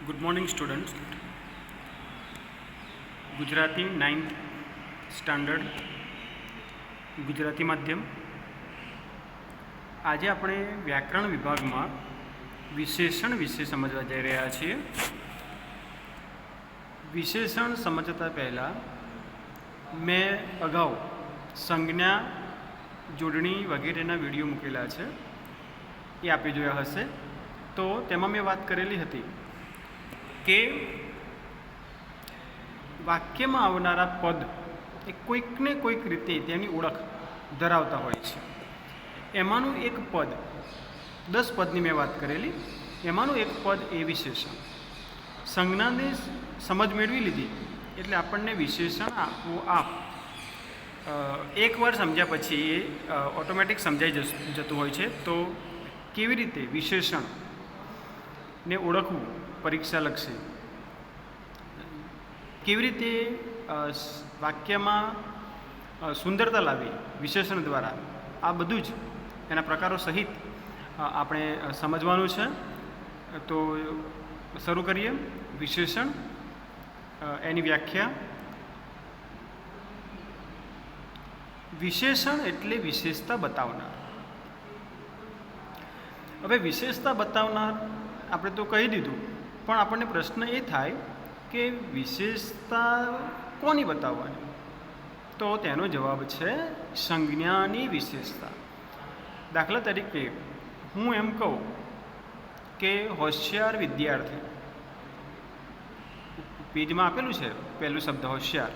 Good morning students. Gujarati 9th standard Gujarati માધ્યમ. આજે આપણે વ્યાકરણ વિભાગમાં વિશેષણ વિશે સમજવા જઈ રહ્યા છીએ. વિશેષણ સમજતા પહેલાં મેં અગાઉ સંજ્ઞા, જોડણી વગેરેના વિડીયો મૂકેલા છે, એ આપી જોયા હશે. તો તેમાં મેં વાત કરેલી હતી કે વાક્યમાં આવનારા પદ એ કોઈકને કોઈક રીતે તેની ઓળખ ધરાવતા હોય છે. એમાંનું એક પદ, 10 પદની મેં વાત કરેલી, એમાંનું એક પદ એ વિશેષણ. સંજ્ઞાને સમજ મેળવી લીધી એટલે આપણને વિશેષણ આપોઆપ એકવાર સમજ્યા પછી એ ઓટોમેટિક સમજાઈ જતું હોય છે. તો કેવી રીતે વિશેષણને ઓળખવું પરીક્ષાલક્ષી, કેવી રીતે વાક્યમાં સુંદરતા લાવી વિશેષણ દ્વારા, આ બધું જ એના પ્રકારો સહિત આપણે સમજવાનું છે. તો શરૂ કરીએ. વિશેષણ, એની વ્યાખ્યા. વિશેષણ એટલે વિશેષતા બતાવનાર. હવે વિશેષતા બતાવનાર આપણે તો કહી દીધું, પણ આપણને પ્રશ્ન એ થાય કે વિશેષતા કોની બતાવવાની? તો તેનો જવાબ છે સંજ્ઞાની વિશેષતા. દાખલા તરીકે હું એમ કહું કે હોશિયાર વિદ્યાર્થી, પેજમાં આપેલું છે પહેલું શબ્દ હોશિયાર,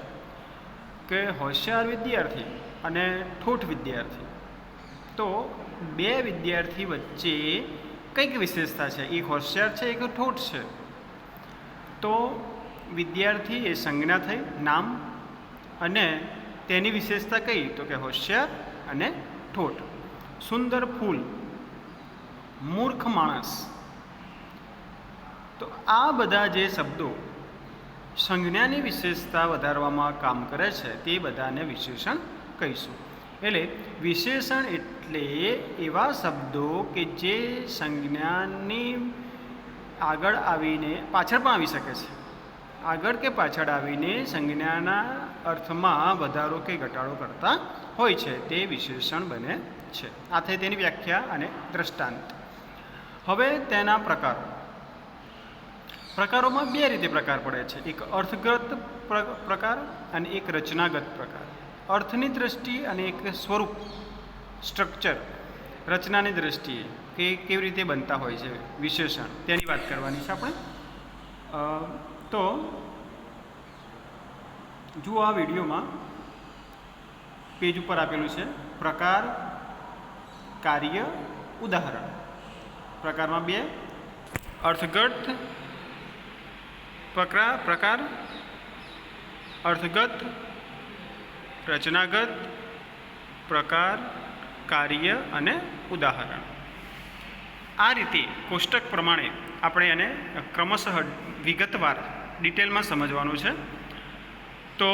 કે હોશિયાર વિદ્યાર્થી અને ઠોઠ વિદ્યાર્થી. તો બે વિદ્યાર્થી વચ્ચે કંઈક વિશેષતા છે, એક હોશિયાર છે, એક ઠોઠ છે. તો વિદ્યાર્થી એ સંજ્ઞા થઈ, નામ, અને તેની વિશેષતા કઈ? તો કે હોશિયાર અને ઠોઠ. સુંદર ફૂલ, મૂર્ખ માણસ. તો આ બધા જે શબ્દો સંજ્ઞાની વિશેષતા વધારવામાં કામ કરે છે તે બધાને વિશેષણ કહીશું. એટલે વિશેષણ એટલે એવા શબ્દો કે જે સંજ્ઞાની આગળ આવીને પાછળ પણ આવી શકે છે, આગળ કે પાછળ આવીને સંજ્ઞાના અર્થમાં વધારો કે ઘટાડો કરતા હોય છે, તે વિશેષણ બને છે. આ થઈ તેની વ્યાખ્યા અને દ્રષ્ટાંત. હવે તેના પ્રકારો. પ્રકારોમાં બે રીતે પ્રકાર પડે છે, એક અર્થગત પ્રકાર અને એક રચનાગત પ્રકાર. અર્થની દ્રષ્ટિએ અને એક સ્વરૂપ, સ્ટ્રક્ચર, રચનાની દ્રષ્ટિએ કે કેવી રીતે બનતા હોય છે વિશેષણ, તેની વાત કરવાની છે આપણે. તો જુઓ, આ વિડીયોમાં પેજ ઉપર આપેલું છે પ્રકાર, કાર્ય, ઉદાહરણ. પ્રકારમાં બે: અર્થગત પ્રકાર, અર્થગત, રચનાગત પ્રકાર, કાર્ય અને ઉદાહરણ. આ રીતે કોષ્ટક પ્રમાણે આપણે એને ક્રમશઃ વિગતવાર ડિટેલમાં સમજવાનું છે. તો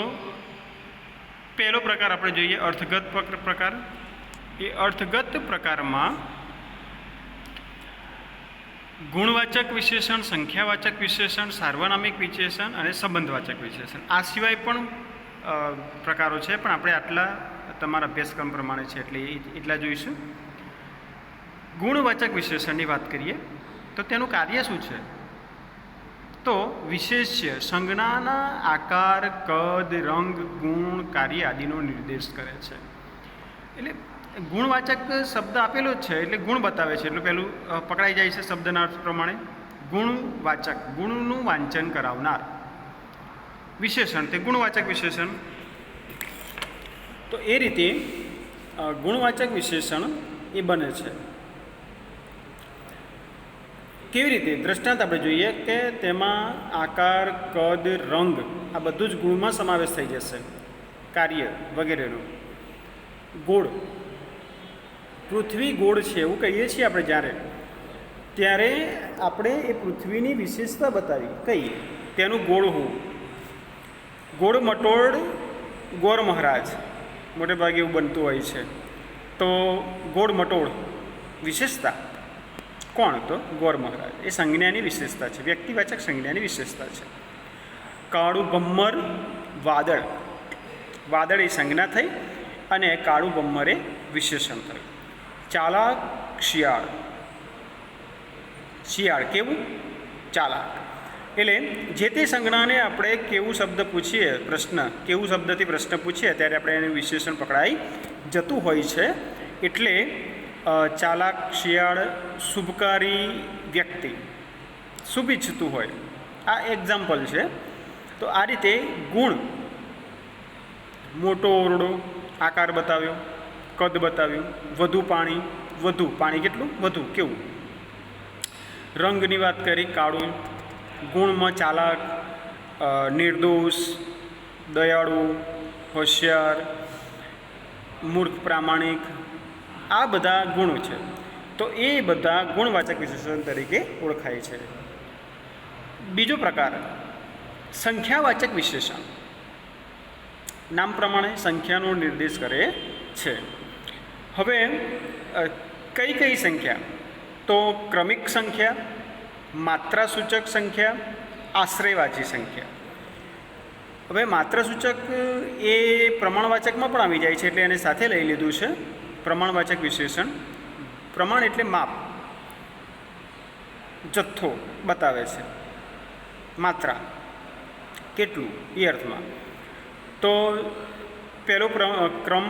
પહેલો પ્રકાર આપણે જોઈએ, અર્થગત પ્રકાર. એ અર્થગત પ્રકારમાં ગુણવાચક વિશેષણ, સંખ્યાવાચક વિશેષણ, સાર્વનામિક વિશેષણ અને સંબંધવાચક વિશેષણ. આ સિવાય પણ પ્રકારો છે, પણ આપણે આટલા તમારા અભ્યાસક્રમ પ્રમાણે છે એટલે એટલા જોઈશું. ગુણવાચક વિશેષણની વાત કરીએ તો તેનું કાર્ય શું છે? તો વિશેષ્ય સંજ્ઞાના આકાર, કદ, રંગ, ગુણ, કાર્ય આદિનો નિર્દેશ કરે છે. એટલે ગુણવાચક શબ્દ આપેલો જ છે એટલે ગુણ બતાવે છે, એટલે પહેલું પકડાઈ જાય છે શબ્દના અર્થ પ્રમાણે. ગુણવાચક, ગુણનું વાંચન કરાવનાર વિશેષણ, તે ગુણવાચક વિશેષણ. તો એ રીતે ગુણવાચક વિશેષણ એ બને છે. કેવી રીતે? દ્રષ્ટાંત આપણે જોઈએ કે તેમાં આકાર, કદ, રંગ આ બધું જ ગુણમાં સમાવેશ થઈ જશે, કાર્ય વગેરેનો. ગોળ, પૃથ્વી ગોળ છે એવું કહીએ છીએ આપણે ત્યારે આપણે એ પૃથ્વીની વિશેષતા બતાવી કઈ? તેનું ગોળ હોવું. ગોળ મટોળ ગોર મહારાજ, મોટે ભાગે એવું બનતું હોય છે. તો ગોળ મટોળ વિશેષતા. કોણ? તો ગોર મહારાજ. એ સંજ્ઞાની વિશેષતા છે, વ્યક્તિવાચક સંજ્ઞાની વિશેષતા છે. કાળું ભમ્મર વાદળ, વાદળ એ સંજ્ઞા થઈ અને કાળું ભમ્મર એ વિશેષણ થયું. ચાલાક શિયાળ, શિયાળ કેવું? ચાલાક. એટલે જે તે સંજ્ઞાને આપણે કેવું શબ્દ પૂછીએ, પ્રશ્ન કેવું શબ્દથી પ્રશ્ન પૂછીએ ત્યારે આપણે એનું વિશેષણ પકડાઈ જતું હોય છે. એટલે ચાલાક શિયાળ, શુભકારી વ્યક્તિ, શુભ ઈચ્છતું હોય, આ એક્ઝામ્પલ છે. તો આ રીતે ગુણ, મોટો ઓરડો, આકાર બતાવ્યો, કદ બતાવ્યું, વધુ પાણી, વધુ પાણી કેટલું? વધુ કેવું? રંગની વાત કરી, કાળું. ગુણમાં ચાલાક, નિર્દોષ, દયાળુ, હોશિયાર, મૂર્ખ, પ્રામાણિક, આ બધા ગુણો છે. તો એ બધા ગુણવાચક વિશેષણ તરીકે ઓળખાય છે. બીજો પ્રકાર સંખ્યાવાચક વિશેષણ. નામ પ્રમાણે સંખ્યાનો નિર્દેશ કરે છે. હવે કઈ કઈ સંખ્યા? તો ક્રમિક સંખ્યા, માત્રાસૂચક સંખ્યા, આશ્રયવાચી સંખ્યા. હવે માત્રાસૂચક એ પ્રમાણવાચકમાં પણ આવી જાય છે, એટલે એને સાથે લઈ લીધું છે. પ્રમાણવાચક વિશેષણ, પ્રમાણ એટલે માપ, જથ્થો બતાવે છે. માત્રા કેટલું એ અર્થમાં. તો પહેલો ક્રમ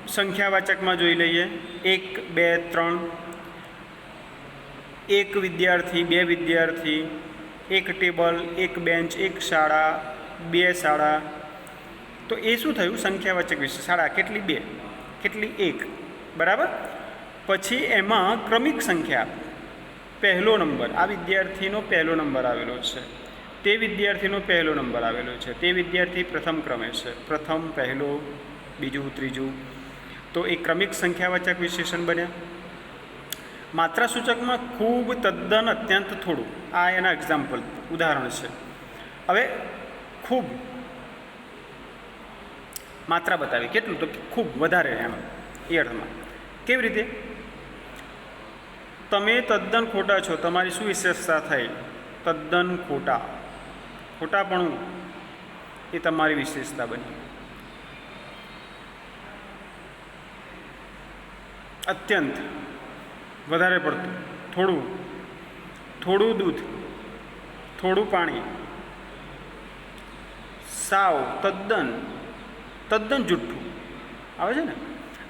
સંખ્યાવાચકમાં જોઈ લઈએ. 1, 2, 3, એક વિદ્યાર્થી, બે વિદ્યાર્થી, એક ટેબલ, એક બેન્ચ, એક શાળા, બે શાળા. તો એ શું થયું? સંખ્યાવાચક વિશે. શાળા કેટલી? 2. કેટલી? 1. બરાબર. પછી એમાં ક્રમિક સંખ્યા, પહેલો નંબર, આ વિદ્યાર્થીનો પહેલો નંબર આવેલો છે, તે વિદ્યાર્થીનો પહેલો નંબર આવેલો છે, તે વિદ્યાર્થી પ્રથમ ક્રમે છે, પ્રથમ, પહેલો, બીજું, ત્રીજું. તો એ ક્રમિક સંખ્યાવાચક વિશેષણ બન્યા. માત્રાસૂચકમાં ખૂબ, તદ્દન, અત્યંત, થોડું, આ એના એક્ઝામ્પલ, ઉદાહરણ છે. હવે ખૂબ માત્રા બતાવી, કેટલું? તો ખૂબ, વધારે, એમ એ અર્થમાં. કેવી રીતે? તમે તદ્દન ખોટા છો, તમારી શું વિશેષતા થઈ? તદ્દન ખોટા, ખોટાપણું એ તમારી વિશેષતા બની. અત્યંત, વધારે પડતું, થોડું, થોડું દૂધ, થોડું પાણી, સાવ, તદ્દન, તદ્દન જુઠ્ઠું આવે છે ને.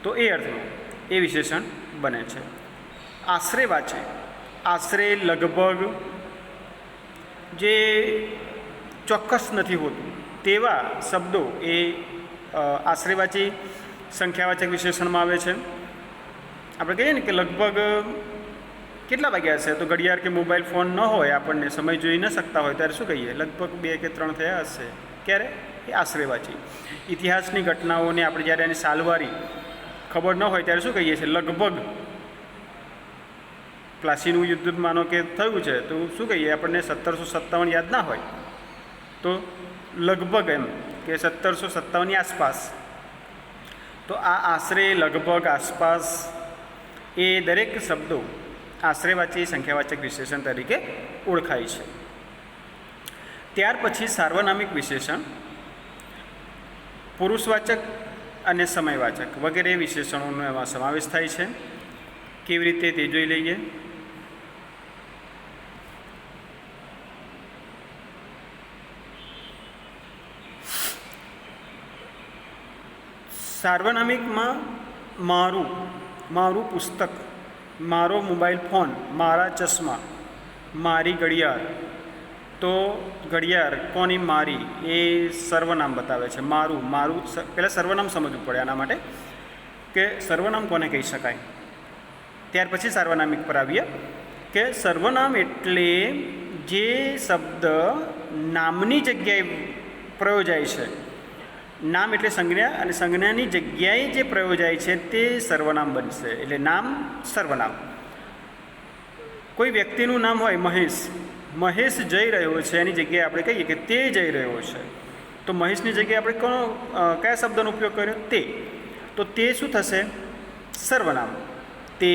તો એ અર્થમાં એ વિશેષણ બને છે. આશ્રયવાચક, આશરે, લગભગ, જે ચોક્કસ નથી હોતું તેવા શબ્દો એ આશ્રયવાચી સંખ્યાવાચક વિશેષણમાં આવે છે. આપણે કહીએ ને કે લગભગ કેટલા વાગ્યા હશે? તો ઘડિયાળ કે મોબાઈલ ફોન ન હોય, આપણને સમય જોઈ ન શકતા હોય, ત્યારે શું કહીએ? લગભગ 2 કે 3 થયા હશે. ક્યારે? એ આશ્રયવાચી. ઇતિહાસની ઘટનાઓને આપણે જ્યારે એની સાલવારી ખબર ન હોય ત્યારે શું કહીએ છીએ? લગભગ. પ્લાસીનું યુદ્ધ માનો કે થયું છે, તો શું કહીએ? આપણને 1757 યાદ ના હોય તો લગભગ, એમ કે 1757ની આસપાસ. તો આ આશરે, લગભગ, આસપાસ એ દરેક શબ્દો આશ્રયવાચી સંખ્યાવાચક વિશેષણ તરીકે ઓળખાય છે. ત્યાર પછી સાર્વનામિક વિશેષણ, પુરુષવાચક અને સમયવાચક વગેરે વિશેષણોનો એમાં સમાવેશ થાય છે. કેવી રીતે તે જોઈ લઈએ. સાર્વનામિકમાં મારું, મારું પુસ્તક, મારો મોબાઈલ ફોન, મારા ચશ્મા, મારી ઘડિયાળ. તો ઘડિયાળ કોની? મારી. એ સર્વનામ બતાવે છે. મારું, મારું, પહેલાં સર્વનામ સમજવું પડે આના માટે કે સર્વનામ કોને કહી શકાય. ત્યાર પછી સાર્વનામિક પર આવીએ કે સર્વનામ એટલે જે શબ્દ નામની જગ્યાએ પ્રયોજાય છે. નામ એટલે સંજ્ઞા, અને સંજ્ઞાની જગ્યાએ જે પ્રયોજાય છે તે સર્વનામ બનશે. એટલે નામ સર્વનામ. કોઈ વ્યક્તિનું નામ હોય મહેશ, મહેશ જઈ રહ્યો છે, એની જગ્યાએ આપણે કહીએ કે તે જઈ રહ્યો છે. તો મહેશની જગ્યાએ આપણે કયા શબ્દનો ઉપયોગ કર્યો? તે. તો તે શું થશે? સર્વનામ. તે,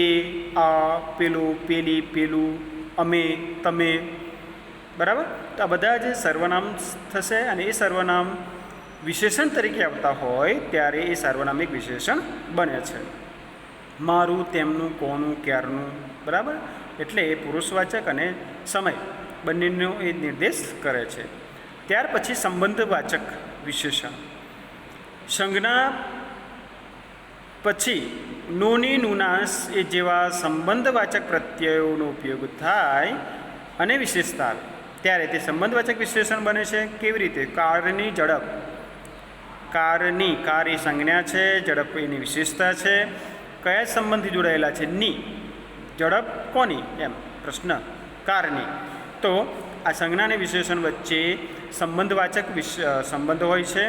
આ, પેલું, પેલી, પેલું, અમે, તમે, બરાબર. તો આ બધા જ સર્વનામ થશે અને એ સર્વનામ વિશેષણ તરીકે આવતા હોય ત્યારે એ સાર્વનામિક વિશેષણ બને છે. મારું, તેમનું, કોનું, ક્યારનું, બરાબર. એટલે એ પુરુષવાચક અને સમય બંનેનો એ નિર્દેશ કરે છે. ત્યાર પછી સંબંધવાચક વિશેષણ. સંજ્ઞા પછી નોની, નુનાસ એ જેવા સંબંધવાચક પ્રત્યયોનો ઉપયોગ થાય અને વિશેષતા આવે ત્યારે તે સંબંધવાચક વિશેષણ બને છે. કેવી રીતે? કારની ઝડપ. કારની, કાર એ સંજ્ઞા છે, ઝડપ એની વિશેષતા છે. કયા સંબંધથી જોડાયેલા છે? ની. ઝડપ કોની? એમ પ્રશ્ન. કારની. તો આ સંજ્ઞા અને વિશેષણ વચ્ચે સંબંધવાચક સંબંધ હોય છે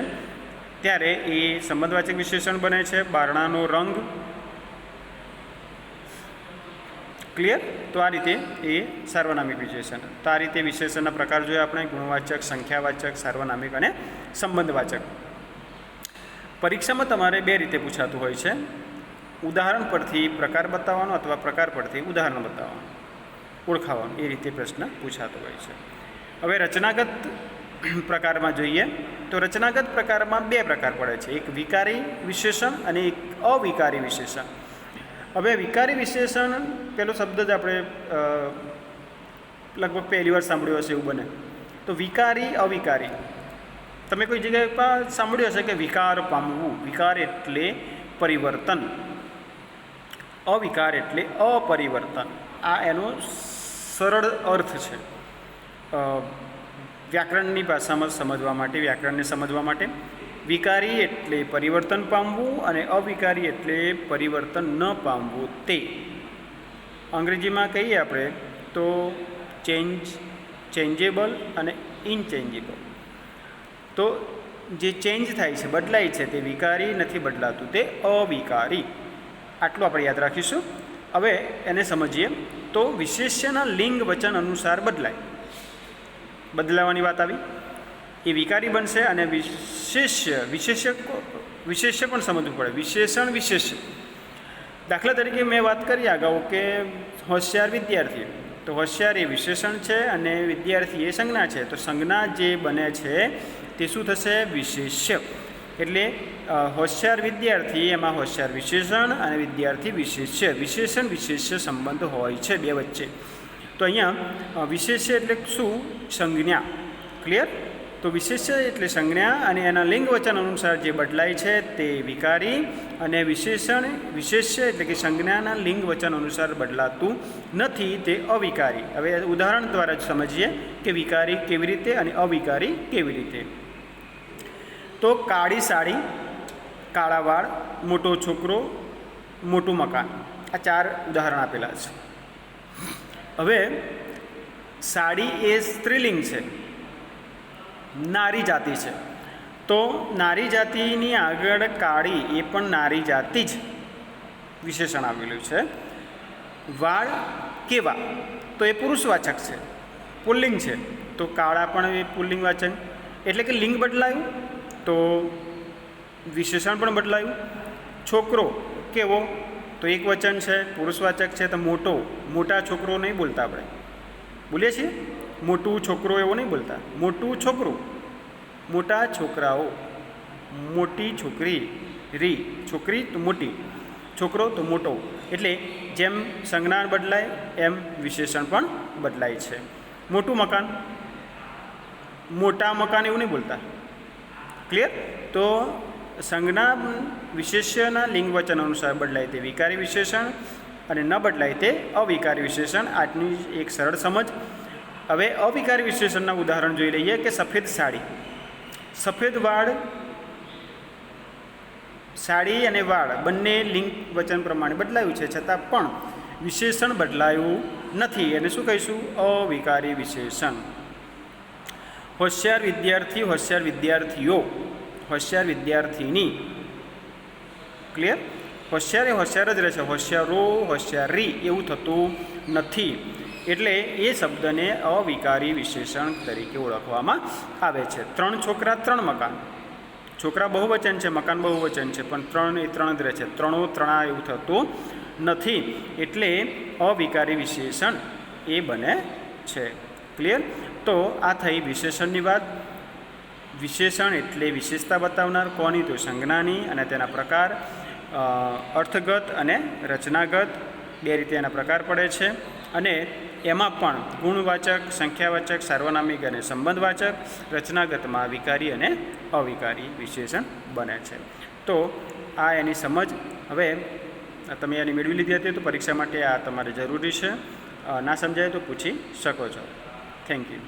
ત્યારે એ સંબંધવાચક વિશેષણ બને છે. બારણાનો રંગ. ક્લિયર? તો આ રીતે એ સાર્વનામિક વિશેષણ. તો આ રીતે વિશેષણના પ્રકાર જોયા આપણે: ગુણવાચક, સંખ્યાવાચક, સાર્વનામિક અને સંબંધવાચક. પરીક્ષામાં તમારે બે રીતે પૂછાતું હોય છે: ઉદાહરણ પરથી પ્રકાર બતાવવાનો અથવા પ્રકાર પરથી ઉદાહરણ બતાવવાનું, ઓળખાવાનું. એ રીતે પ્રશ્ન પૂછાતો હોય છે. હવે રચનાગત પ્રકારમાં જોઈએ તો રચનાગત પ્રકારમાં બે પ્રકાર પડે છે: એક વિકારી વિશેષણ અને એક અવિકારી વિશેષણ. હવે વિકારી વિશેષણ પેલો શબ્દ જ આપણે લગભગ પહેલી વાર સાંભળ્યો હશે એવું બને. તો વિકારી, અવિકારી. તમે કોઈ જગ્યાએ પણ સાંભળ્યું હશે કે વિકાર પામવું. વિકાર એટલે પરિવર્તન, અવિકાર એટલે અપરિવર્તન. આ એનો સરળ અર્થ છે વ્યાકરણની ભાષામાં સમજવા માટે, વ્યાકરણને સમજવા માટે. વિકારી એટલે પરિવર્તન પામવું અને અવિકારી એટલે પરિવર્તન ન પામવું. તે અંગ્રેજીમાં કહીએ આપણે તો ચેન્જેબલ અને ઇનચેન્જેબલ. તો જે ચેન્જ થાય છે, બદલાય છે, તે વિકારી, નથી બદલાતું તે અવિકારી. આટલું આપણે યાદ રાખીશું. હવે એને સમજીએ તો વિશેષ્યના લિંગ વચન અનુસાર બદલાય. બદલાવાની વાત આવી, એ વિકારી બનશે. અને વિશેષ્ય પણ સમજવું પડે. વિશેષણ, વિશેષ્ય. દાખલા તરીકે મેં વાત કરી અગાઉ કે હોશિયાર વિદ્યાર્થી. તો હોશિયાર એ વિશેષણ છે અને વિદ્યાર્થી એ સંજ્ઞા છે. તો સંજ્ઞા જે બને છે તે શું થશે? વિશેષ્ય. એટલે હોશિયાર વિદ્યાર્થી, એમાં હોશિયાર વિશેષણ અને વિદ્યાર્થી વિશેષ્ય. વિશેષણ વિશેષ્ય સંબંધ હોય છે બે વચ્ચે. તો અહીંયા વિશેષ્ય એટલે શું? સંજ્ઞા. ક્લિયર? તો વિશેષ્ય એટલે સંજ્ઞા અને એના લિંગ વચન અનુસાર જે બદલાય છે તે વિકારી, અને વિશેષણ, વિશેષ્ય એટલે કે સંજ્ઞાના લિંગ વચન અનુસાર બદલાતું નથી તે અવિકારી. હવે ઉદાહરણ દ્વારા જ સમજીએ કે વિકારી કેવી રીતે અને અવિકારી કેવી રીતે. તો કાળી સાડી, કાળા વાળ, મોટો છોકરો, મોટું મકાન. આ ચાર ઉદાહરણ આપેલા છે. હવે સાડી એ સ્ત્રીલિંગ છે, નારી જાતિ છે. તો નારી જાતિની આગળ કાળી એ પણ નારી જાતિ જ વિશેષણ આવેલું છે. વાળ કેવા? તો એ પુરુષવાચક છે, પુલ્લિંગ છે. તો કાળા પણ એ પુલ્લિંગ વાચક. એટલે કે લિંગ બદલાયું તો વિશેષણ પણ બદલાયું. છોકરો કેવો? તો એક વચન છે, પુરુષવાચક છે. તો મોટો, મોટા છોકરો નહીં બોલતા આપણે, બોલીએ છીએ મોટું છોકરો, એવો નહીં બોલતા. મોટું છોકરું, મોટા છોકરાઓ, મોટી છોકરી, રી છોકરી તો મોટી, છોકરો તો મોટો. એટલે જેમ સંજ્ઞા બદલાય એમ વિશેષણ પણ બદલાય છે. મોટું મકાન, મોટા મકાન એવું નહીં બોલતા. ક્લિયર? તો સંજ્ઞા વિશેષ્યના લિંગ વચન અનુસાર બદલાય તે વિકારી વિશેષણ અને ન બદલાય તે અવિકારી વિશેષણ. આજની એક સરળ સમજ. હવે અવિકારી વિશેષણના ઉદાહરણ જોઈ લઈએ કે સફેદ સાડી. સફેદ વાળ, સાડી અને વાળ બંને લિંગ વચન પ્રમાણે બદલાયું છે, છતાં પણ વિશેષણ બદલાયું નથી. એને શું કહીશું? અવિકારી વિશેષણ. હોશિયાર વિદ્યાર્થી, હોશિયાર વિદ્યાર્થીઓ, હોશિયાર વિદ્યાર્થીની. ક્લિયર? હોશિયાર એ હોશિયાર જ રહેશે. હોશિયારો, હોશિયારી એવું થતું નથી. એટલે એ શબ્દને અવિકારી વિશેષણ તરીકે ઓળખવામાં આવે છે. 3 છોકરા, 3 મકાન. છોકરા બહુવચન છે, મકાન બહુવચન છે, પણ 3 એ 3 જ રહે છે. ત્રણો, ત્રણા એવું થતું નથી, એટલે અવિકારી વિશેષણ એ બને છે. ક્લિયર? તો આ થઈ વિશેષણની વાત. વિશેષણ એટલે વિશેષતા બતાવનાર. કોની? તો સંજ્ઞાની અને તેના પ્રકાર. અર્થગત અને રચનાગત બે રીતે એના પ્રકાર પડે છે. અને એમાં પણ ગુણવાચક, સંખ્યાવાચક, સાર્વનામિક અને સંબંધવાચક. રચનાગતમાં વિકારી અને અવિકારી વિશેષણ બને છે. તો આ એની સમજ. હવે તમે એની મેળવી લીધી હતી, તો પરીક્ષા માટે આ તમારે જરૂરી છે. ના સમજાય તો પૂછી શકો છો. Thank you.